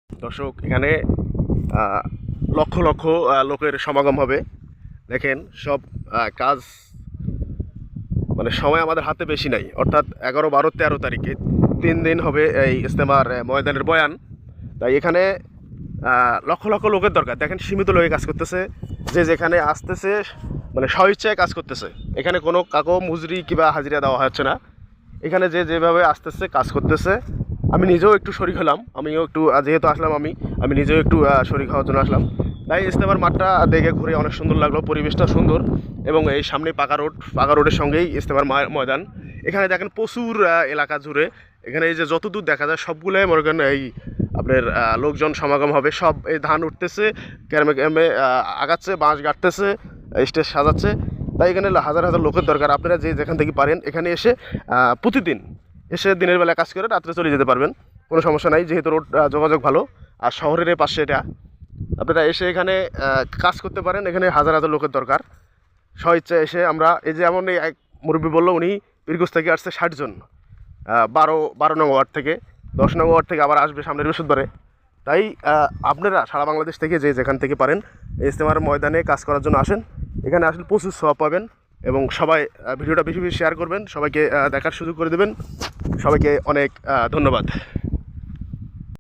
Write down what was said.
দর্শক, এখানে লক্ষ লক্ষ লোকের সমাগম হবে। দেখেন সব কাজ, মানে সময় আমাদের হাতে বেশি নাই, অর্থাৎ 11, 12, 13 তারিখে 3 দিন হবে এই ইজতেমার ময়দানের বয়ান। তাই এখানে লক্ষ লক্ষ লোকের দরকার। দেখেন সীমিত লোকে কাজ করতেছে, যে যেখানে আসতেছে মানে স্বইচ্ছায় কাজ করতেছে। এখানে কোনো কাকো মজুরি কিংবা হাজিরা দেওয়া হচ্ছে না। এখানে যে যেভাবে আসতেছে কাজ করতেছে। আমি নিজেও একটু শরিক হলাম, আমিও একটু যেহেতু আসলাম আমি নিজেও একটু শরিক হওয়ার জন্য আসলাম। তাই ইজতেমার মাঠটা দেখে ঘুরে অনেক সুন্দর লাগলো, পরিবেশটা সুন্দর। এবং এই সামনে পাকা রোডের সঙ্গেই ইজতেমার ময়দান। এখানে দেখেন প্রচুর এলাকা জুড়ে, এখানে এই যে যতদূর দেখা যায় সবগুলোই মনে করেন এই আপনার লোকজন সমাগম হবে। সব এই ধান উঠতেছে, ক্যারমে ক্যারমে আগাচ্ছে, বাঁশ গাঁটতেছে, স্টেজ সাজাচ্ছে। তাই এখানে হাজার হাজার লোকের দরকার। আপনারা যে যেখান থেকে পারেন এখানে এসে প্রতিদিন এসে দিনের বেলা কাজ করে রাত্রে চলে যেতে পারবেন, কোনো সমস্যা নাই, যেহেতু রোড যোগাযোগ ভালো। আর শহরের পাশে এটা, আপনারা এসে এখানে কাজ করতে পারেন। এখানে হাজার হাজার লোকের দরকার। স্বইচ্ছা এসে আমরা এই যে এমন এই এক মুরব্বী বললো, উনি পীরগঞ্জ থেকে আসছে 60 জন, 12 নং ওয়ার্ড থেকে, 10 নং ওয়ার্ড থেকে আবার আসবে সামনের বৃহস্পতিবারে। তাই আপনারা সারা বাংলাদেশ থেকে যে যেখান থেকে পারেন ইজতেমার ময়দানে কাজ করার জন্য আসেন। এখানে আসলে প্রচুর সওয়াব পাবেন। এবং সবাই ভিডিওটা বেশি বেশি শেয়ার করবেন, সবাইকে দেখার সুযোগ করে দেবেন। সবাইকে অনেক ধন্যবাদ।